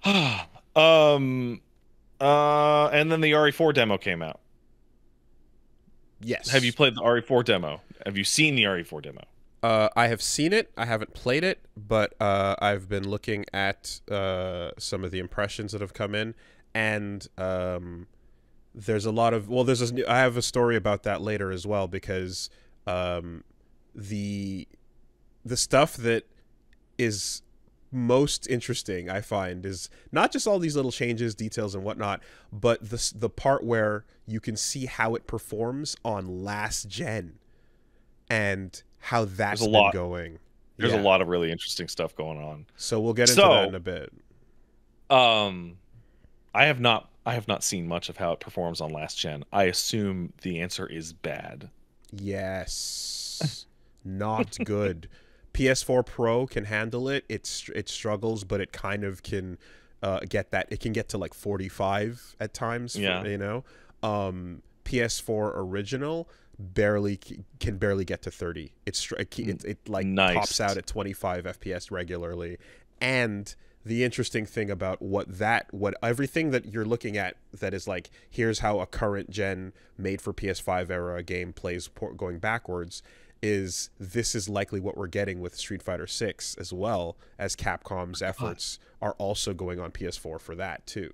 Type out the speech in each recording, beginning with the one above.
um, and then the RE4 demo came out. Have you Yes. played the RE4 demo? Have you seen the RE4 demo? I have seen it. I haven't played it, but I've been looking at some of the impressions that have come in, and there's a lot of I have a story about that later as well because um, the the stuff that is most interesting I find is not just all these little changes, details, and whatnot, but the part where you can see how it performs on last gen and how There's a that's been lot. going. There's a Yeah. lot of really interesting stuff going on. So we'll get into that in So, a bit. um, I have not seen much of how it performs on last gen. I assume the answer is bad. Yes. Not good. PS4 Pro can handle it. It struggles, but it kind of can get that. It can get to like 45 at times for, Yeah. you know. PS4 original barely can barely get to 30. It like Nice. tops out at 25 FPS regularly. And the interesting thing about what everything that you're looking at that is like, here's how a current gen made for PS5 era game plays going backwards, is this is likely what we're getting with Street Fighter 6 as well, as Capcom's efforts are also going on PS4 for that too.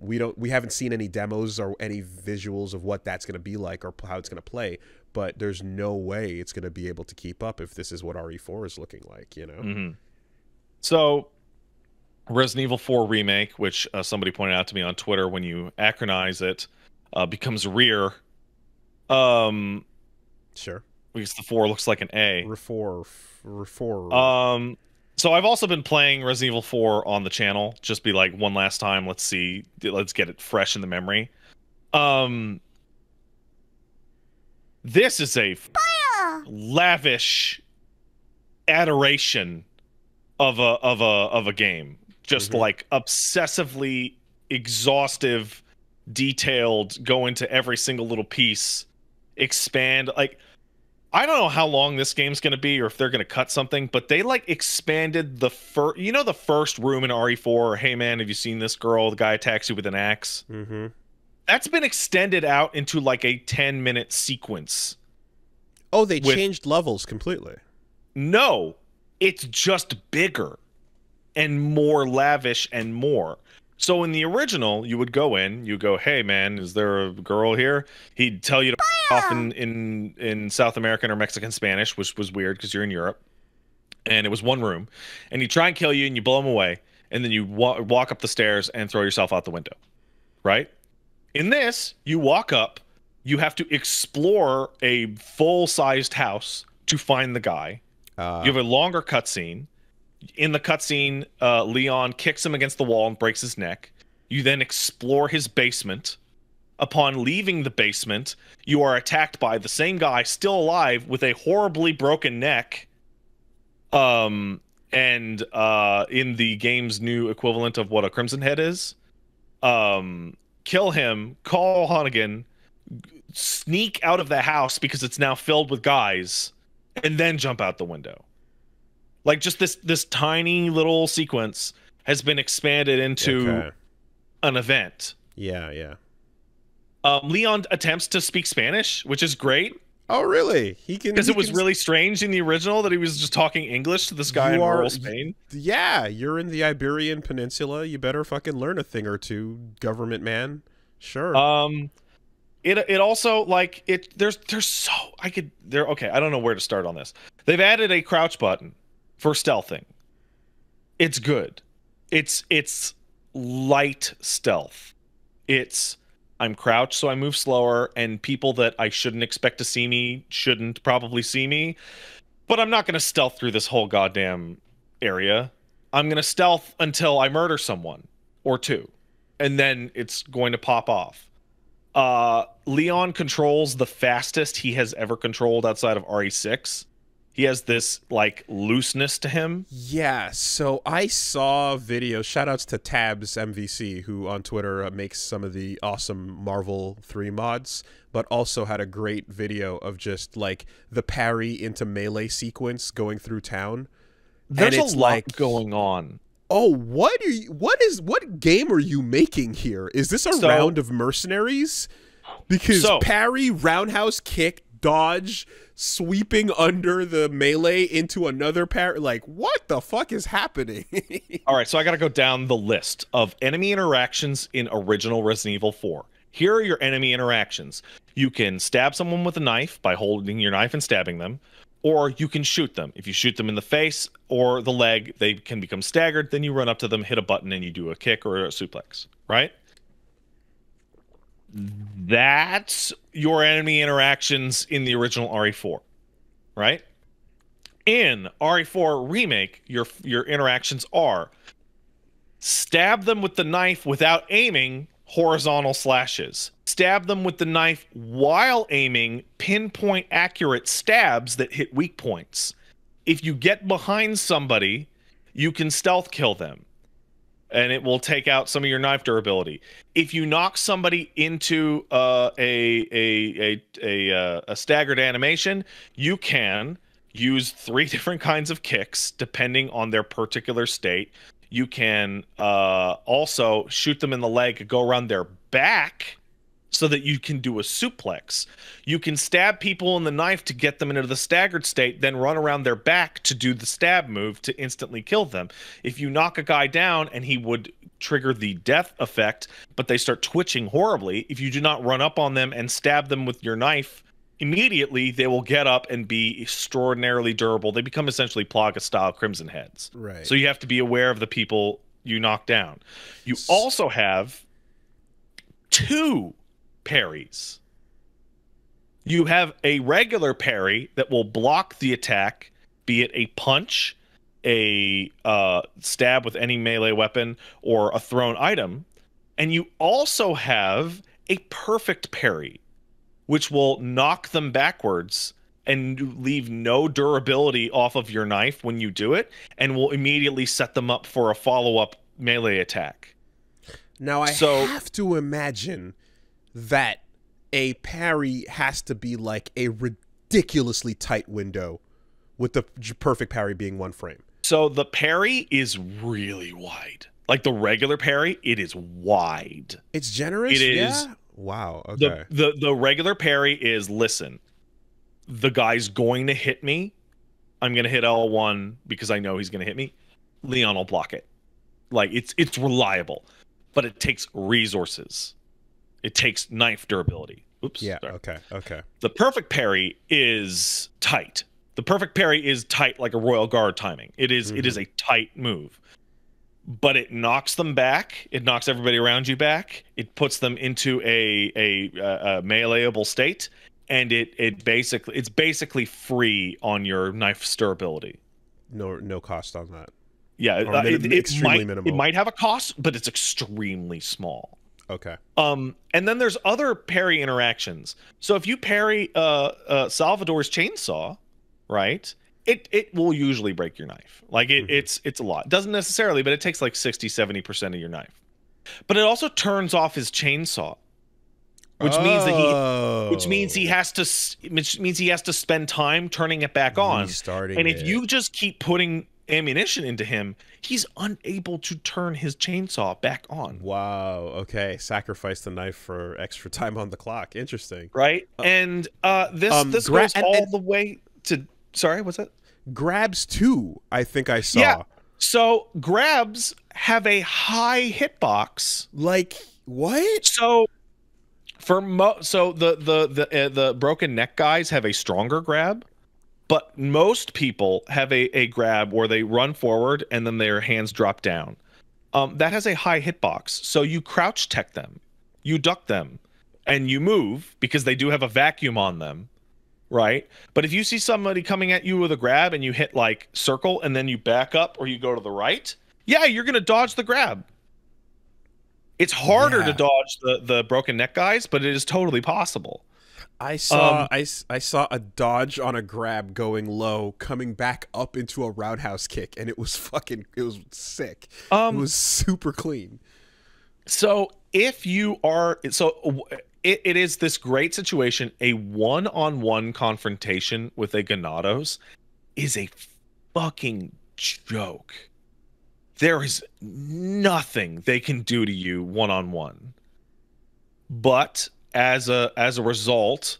We haven't seen any demos or any visuals of what that's going to be like or how it's going to play, but there's no way it's going to be able to keep up if this is what RE4 is looking like, you know? Hmm. So, Resident Evil 4 Remake, which somebody pointed out to me on Twitter, when you acronize it, becomes Rear. Um, Sure. because the 4 looks like an A. RE4. Um, so I've also been playing Resident Evil 4 on the channel. Just be like, one last time, let's see, let's get it fresh in the memory. Um, this is a lavish adoration of a game. Just Mm-hmm. like obsessively exhaustive, detailed, go into every single little piece, expand. Like, I don't know how long this game's going to be or if they're going to cut something, but they like expanded the first, the first room in RE4, or hey man, have you seen this girl? The guy attacks you with an axe. Mm-hmm. That's been extended out into like a 10-minute sequence Oh, they with changed levels completely. no, it's just bigger and more lavish and more. So in the original, you would go in, you go, hey man, is there a girl here? He'd tell you to off in South American or Mexican Spanish, which was weird because you're in Europe. And it was one room. And he'd try and kill you and you blow him away. And then you walk up the stairs and throw yourself out the window. Right? In this, you walk up, you have to explore a full-sized house to find the guy. You have a longer cutscene. In the cutscene, Leon kicks him against the wall and breaks his neck. You then explore his basement. Upon leaving the basement, you are attacked by the same guy, still alive, with a horribly broken neck. And in the game's new equivalent of what a Crimson Head is. Kill him, call Hunnigan, sneak out of the house because it's now filled with guys, and then jump out the window. Like, just this tiny little sequence has been expanded into Okay. an event. Yeah, yeah. Leon attempts to speak Spanish, which is great Oh, really? He can. because it was really strange in the original that he was just talking English to this guy You in are. rural Spain. Yeah, you're in the Iberian Peninsula. You better fucking learn a thing or two, government man. Sure. It also, like, there's so okay, I don't know where to start on this. They've added a crouch button for stealthing. It's good. It's light stealth. It's I'm crouched so I move slower, and people that I shouldn't expect to see me shouldn't probably see me. But I'm not going to stealth through this whole goddamn area. I'm going to stealth until I murder someone or two, and then it's going to pop off. Leon controls the fastest he has ever controlled outside of RE6. He has this, like, looseness to him. Yeah, so I saw videos. Shoutouts to Tabs MVC, who on Twitter makes some of the awesome Marvel 3 mods, but also had a great video of just like the parry into melee sequence going through town. There's And a it's lot like going on. Oh, what game are you making here? Is this a round of mercenaries? Because parry, roundhouse kick, dodge, sweeping under the melee into another parry. Like, what the fuck is happening? All right, so I got to go down the list of enemy interactions in original Resident Evil 4. Here are your enemy interactions. You can stab someone with a knife by holding your knife and stabbing them, or you can shoot them. If you shoot them in the face or the leg, they can become staggered. Then you run up to them, hit a button, and you do a kick or a suplex, right? That's your enemy interactions in the original RE4, right? In RE4 Remake, your interactions are stab them with the knife without aiming, horizontal slashes. Stab them with the knife while aiming, pinpoint accurate stabs that hit weak points. If you get behind somebody, you can stealth kill them, and it will take out some of your knife durability. If you knock somebody into a staggered animation, you can use 3 different kinds of kicks depending on their particular state. You can also shoot them in the leg, go around their back so that you can do a suplex. You can stab people in the knife to get them into the staggered state, then run around their back to do the stab move to instantly kill them. If you knock a guy down and he would trigger the death effect, but they start twitching horribly, if you do not run up on them and stab them with your knife immediately, they will get up and be extraordinarily durable. They become essentially Plaga-style Crimson Heads. Right. So you have to be aware of the people you knock down. You also have 2 parries. You have a regular parry that will block the attack, be it a punch, a stab with any melee weapon, or a thrown item. And you also have a perfect parry, which will knock them backwards and leave no durability off of your knife when you do it, and will immediately set them up for a follow-up melee attack. Now, I have to imagine that a parry has to be like a ridiculously tight window, with the perfect parry being 1 frame. So the parry is really wide. Like the regular parry, it is wide. It's generous? It is. Yeah? Wow, okay. The regular parry is, listen, the guy's going to hit me. I'm going to hit L1 because I know he's going to hit me. Leon will block it. Like, it's reliable. But it takes resources. It takes knife durability. Oops. Yeah, sorry. okay. The perfect parry is tight. The perfect parry is tight like a Royal Guard timing. It is a tight move. But it knocks them back. It knocks everybody around you back. It puts them into a meleeable state, and it's basically free on your knife durability. No cost on that. Yeah, extremely minimal. It might have a cost, but it's extremely small. Okay. And then there's other parry interactions. So if you parry Salvador's chainsaw, right? It will usually break your knife. Like it's a lot. It doesn't necessarily, but it takes like 60-70% of your knife. But it also turns off his chainsaw, which means he has to spend time turning it back on. Restarting and if you just keep putting ammunition into him, he's unable to turn his chainsaw back on. Wow. Okay. Sacrifice the knife for extra time on the clock. Interesting. Right. And this goes all the way to. Sorry, what's that? Grabs too, I think I saw. Yeah. So grabs have a high hitbox. Like what? So for the broken neck guys have a stronger grab, but most people have a grab where they run forward and then their hands drop down. That has a high hitbox. So you crouch tech them, you duck them, and you move because they do have a vacuum on them. Right? But if you see somebody coming at you with a grab and you hit like circle and then you back up or you go to the right, yeah, you're going to dodge the grab. It's harder to dodge the broken neck guys, but it is totally possible. I saw I saw a dodge on a grab going low, coming back up into a roundhouse kick, and it was sick. It was super clean. So if you are it is this great situation. A one-on-one confrontation with a Ganados is a fucking joke. there is nothing they can do to you one on one. But as a result,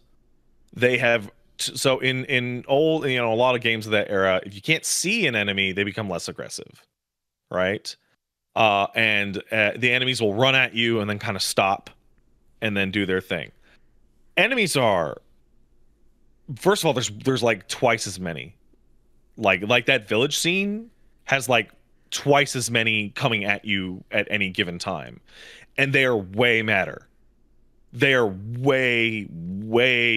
they have so in old, a lot of games of that era, if you can't see an enemy, they become less aggressive, right? And the enemies will run at you and then kind of stop and then do their thing. Enemies are, first of all, there's like twice as many. Like that village scene has like twice as many coming at you at any given time, and they are way madder. They are way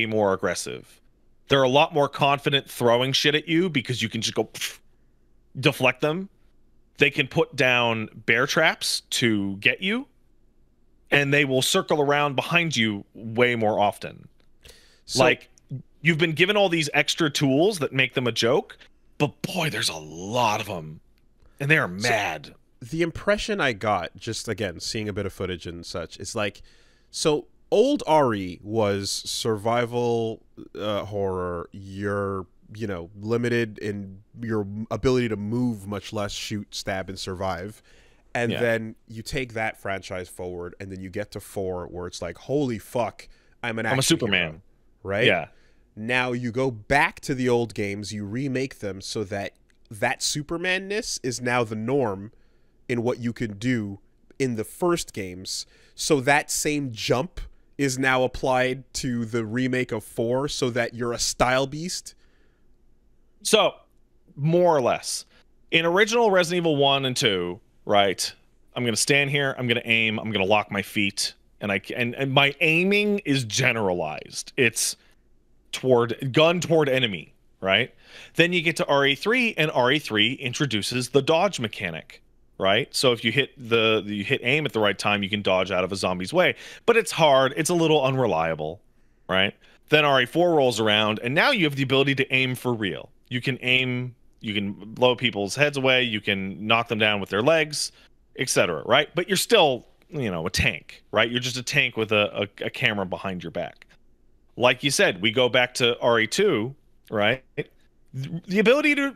more aggressive. They're a lot more confident throwing shit at you because you can just go deflect them. They can put down bear traps to get you, and they will circle around behind you way more often. So, like, you've been given all these extra tools that make them a joke, but boy, there's a lot of them, and they are mad. So the impression I got, just again seeing a bit of footage and such, is like, so old RE was survival horror. You're, limited in your ability to move, much less shoot, stab, and survive. And then you take that franchise forward, and then you get to 4, where it's like, holy fuck, I'm a Superman hero, right? Yeah. Now you go back to the old games, you remake them so that Superman-ness is now the norm in what you can do in the first games. So that same jump is now applied to the remake of 4 so that you're a style beast? So, more or less. In original Resident Evil 1 and 2, right, I'm going to stand here, I'm going to aim, I'm going to lock my feet, and my aiming is generalized. It's gun toward enemy, right? Then you get to RE3, and RE3 introduces the dodge mechanic. Right, so if you hit aim at the right time, you can dodge out of a zombie's way. But it's hard. It's a little unreliable, right? Then RE4 rolls around, and now you have the ability to aim for real. You can aim. You can blow people's heads away. You can knock them down with their legs, etc. Right? But you're still, a tank, right? You're just a tank with a camera behind your back. Like you said, we go back to RE2, right? The ability to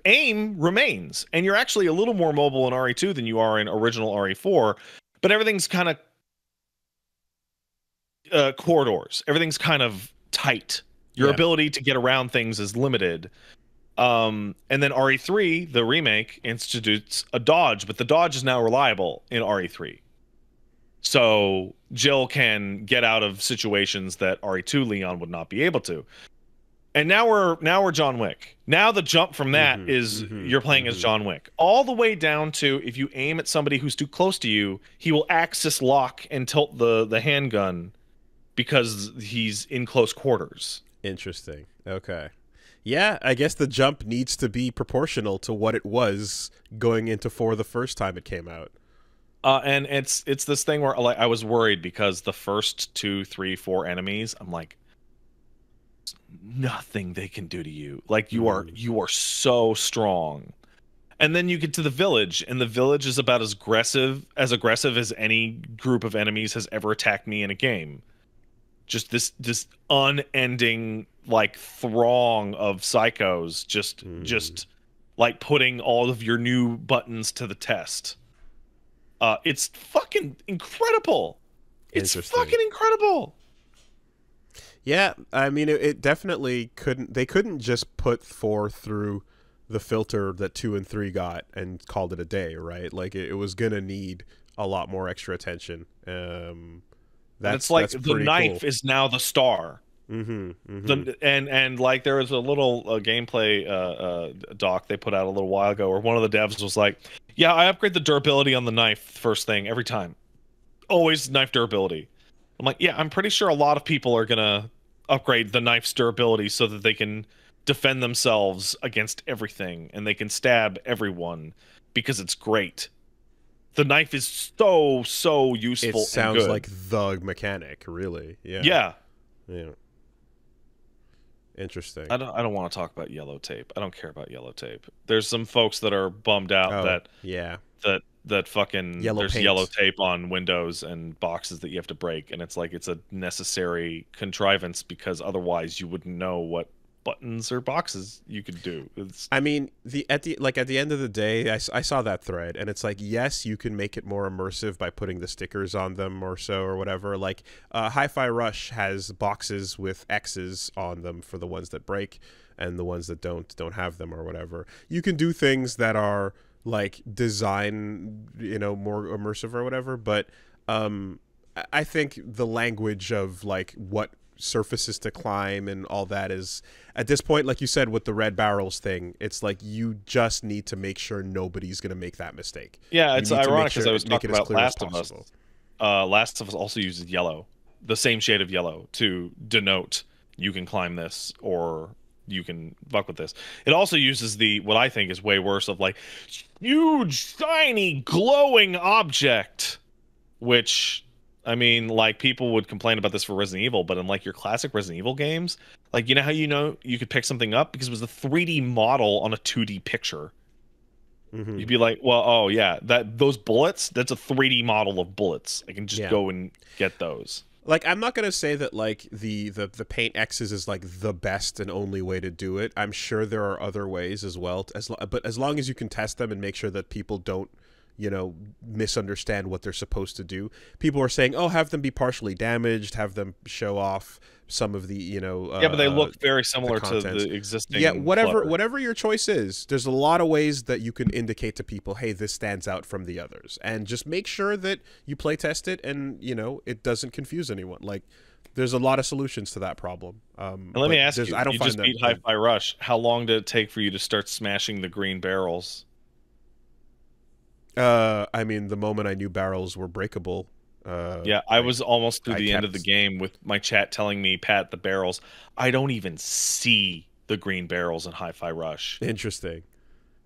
aim remains, and you're actually a little more mobile in RE2 than you are in original RE4, but everything's kind of corridors. Everything's kind of tight. Your ability to get around things is limited. And then RE3, the remake, institutes a dodge, but the dodge is now reliable in RE3. So Jill can get out of situations that RE2 Leon would not be able to. And now we're John Wick. Now the jump from that is you're playing as John Wick. All the way down to, if you aim at somebody who's too close to you, he will axis lock and tilt the handgun because he's in close quarters. Interesting. Okay. Yeah, I guess the jump needs to be proportional to what it was going into 4 the first time it came out. And it's this thing where, like, I was worried because the first 2, 3, 4 enemies, I'm like, nothing they can do to you. Like, you are so strong. And then you get to the village, and the village is about as aggressive as any group of enemies has ever attacked me in a game. Just this unending, like, throng of psychos just like putting all of your new buttons to the test. It's fucking incredible. It's fucking incredible. Yeah, I mean, it definitely couldn't. They couldn't just put 4 through the filter that 2 and 3 got and called it a day, right? Like, it was gonna need a lot more extra attention. That's like that's the knife cool. is now the star. And like, there was a little gameplay doc they put out a little while ago where one of the devs was like, "Yeah, I upgrade the durability on the knife first thing every time. Always knife durability." I'm like, yeah, I'm pretty sure a lot of people are gonna upgrade the knife's durability so that they can defend themselves against everything and they can stab everyone because it's great. The knife is so useful. It sounds like the mechanic, really. Yeah. Interesting. I don't want to talk about yellow tape. I don't care about yellow tape. There's some folks that are bummed out that fucking there's yellow tape on windows and boxes that you have to break, and it's like it's a necessary contrivance because otherwise you wouldn't know buttons or boxes you could do. It's I mean, at the end of the day, I saw that thread, and it's like, yes, you can make it more immersive by putting the stickers on them or so or whatever. Like, Hi-Fi Rush has boxes with X's on them for the ones that break, and the ones that don't have them or whatever. You can do things that are like design, more immersive or whatever. But I think the language of like what surfaces to climb and all that is, at this point, like you said with the red barrels thing, it's like you just need to make sure nobody's going to make that mistake. Yeah, You it's need to make ironic because sure I was make talking it as about clear as Last of Us. possible. Last of Us also uses yellow, the same shade of yellow, to denote you can climb this or you can fuck with this. It also uses the, what I think is way worse, of like huge, shiny, glowing object, which, I mean, like, people would complain about this for Resident Evil, but in like your classic Resident Evil games, like, you know how you could pick something up because it was a 3D model on a 2D picture. Mm-hmm. You'd be like, well, oh yeah, those bullets, that's a 3D model of bullets. I can just go and get those. Like, I'm not gonna say that like the paint X's is like the best and only way to do it. I'm sure there are other ways as well. But as long as you can test them and make sure that people don't, misunderstand what they're supposed to do. People are saying, oh, have them be partially damaged, have them show off some of the, yeah, but they look very similar to the existing. Yeah, whatever your choice is, there's a lot of ways that you can indicate to people, hey, this stands out from the others, and just make sure that you play test it and it doesn't confuse anyone. Like, there's a lot of solutions to that problem. And let me ask you, I don't you find just beat Hi-Fi Rush. How long did it take for you to start smashing the green barrels? I mean, the moment I knew barrels were breakable. Yeah, I was almost through the end of the game with my chat telling me, Pat, the barrels. I don't even see the green barrels in Hi-Fi Rush. Interesting.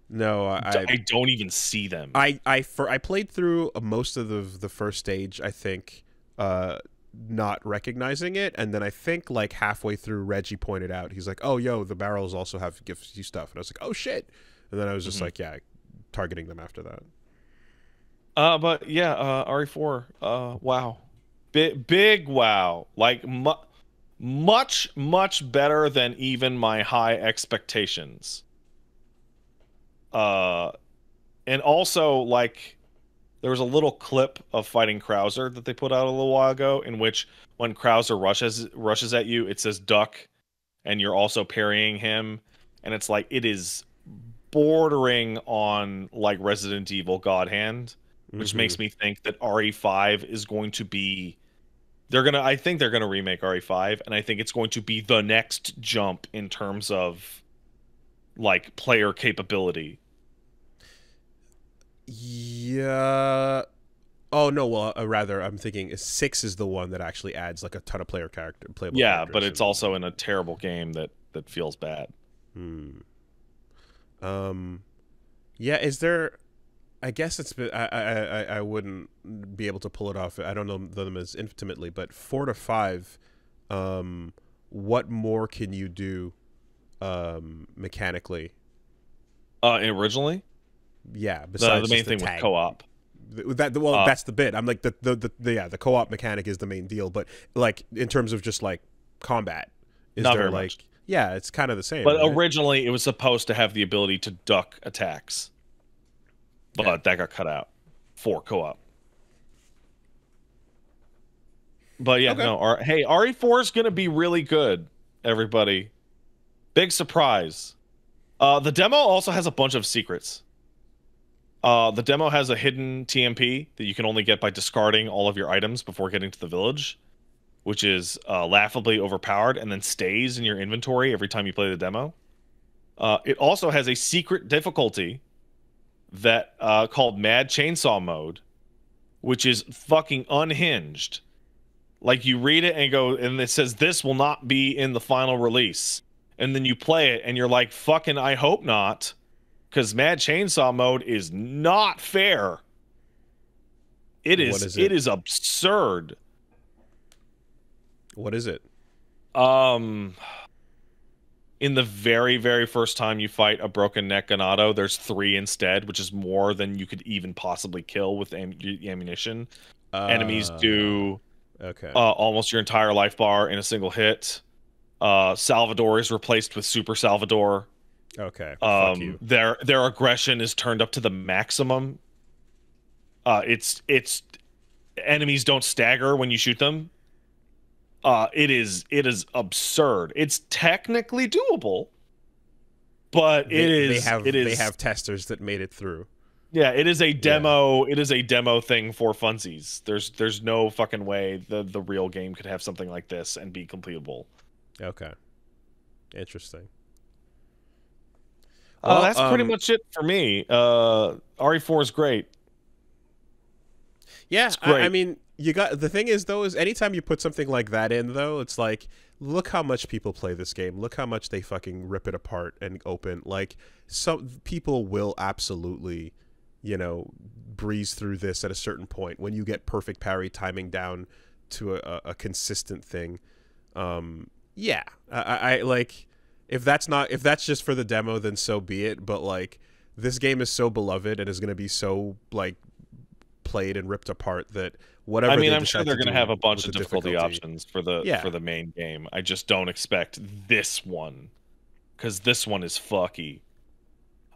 No, I don't even see them. I played through most of the first stage, I think, not recognizing it, and then I think like halfway through, Reggie pointed out, he's like, "Oh, yo, the barrels also have gives you stuff," and I was like, "Oh shit!" And then I was just like, "Yeah," targeting them after that. But yeah, RE4, wow, big wow, like much better than even my high expectations. And also, like, there was a little clip of fighting Krauser that they put out a little while ago, in which when Krauser rushes at you, it says duck, and you're also parrying him, and it's like, it is bordering on like Resident Evil God Hand. Which makes me think that RE5 is going to be, I think they're gonna remake RE5, and I think it's going to be the next jump in terms of like player capability. Yeah. Oh no. Well, rather, I'm thinking 6 is the one that actually adds like a ton of playable characters. Yeah, but it's also in a terrible game that feels bad. Yeah. Is there? I guess it's. I wouldn't be able to pull it off. I don't know them as intimately, but 4 to 5. What more can you do, mechanically? Originally, yeah. Besides the main thing was co-op. That's the bit. I'm like the co-op mechanic is the main deal, but like in terms of just like combat, is not there very like much. Yeah, it's kind of the same. But right? originally, it was supposed to have the ability to duck attacks. But that got cut out for co-op. But yeah, no. Hey, RE4 is going to be really good, everybody. Big surprise. The demo also has a bunch of secrets. The demo has a hidden TMP that you can only get by discarding all of your items before getting to the village, which is laughably overpowered and then stays in your inventory every time you play the demo. It also has a secret difficulty that called Mad Chainsaw Mode, which is fucking unhinged. Like, you read it and go, and it says this will not be in the final release, and then you play it and you're like, fucking I hope not, because Mad Chainsaw Mode is not fair. It is absurd. What is it? In the very, very first time you fight a broken neck Ganado, there's 3 instead, which is more than you could even possibly kill with ammunition. Enemies do almost your entire life bar in a single hit. Salvador is replaced with Super Salvador. Okay, fuck you. Their aggression is turned up to the maximum. It's enemies don't stagger when you shoot them. It is absurd. It's technically doable, but They have testers that made it through. yeah, it is a Yeah. demo. It is a demo thing for funsies. There's no fucking way the real game could have something like this and be completable. Okay. Interesting. Oh, Well, that's pretty much it for me. RE4 is great. yeah, It's great. I mean, you got the thing is though is anytime you put something like that in though, it's like look how much people play this game. Look how much they fucking rip it apart and open. Like some people will absolutely, you know, breeze through this at a certain point when you get perfect parry timing down to a consistent thing. Yeah, I like if that's just for the demo, then so be it. But like this game is so beloved and is going to be so like played and ripped apart that whatever I mean, they I'm sure decide they're to going to do have a bunch with of the difficulty difficulty, options for the yeah, main game. I just don't expect this one because this one is fucky.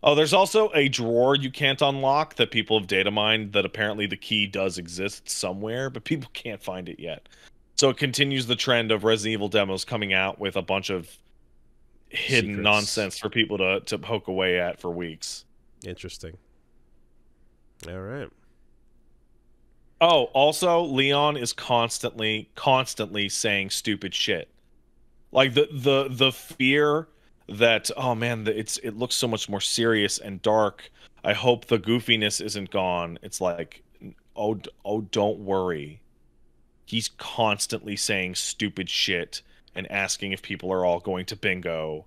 Oh, there's also a drawer you can't unlock that people have data mined that apparently the key does exist somewhere, but people can't find it yet. So it continues the trend of Resident Evil demos coming out with a bunch of hidden secrets. nonsense for people to poke away at for weeks. Interesting. All right. Oh, also, Leon is constantly saying stupid shit. Like the fear that oh man, it looks so much more serious and dark. I hope the goofiness isn't gone. It's like, oh, don't worry. He's constantly saying stupid shit and asking if people are all going to bingo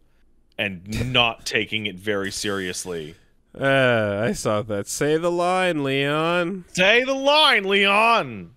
and not taking it very seriously. I saw that. Say the line, Leon. Say the line, Leon.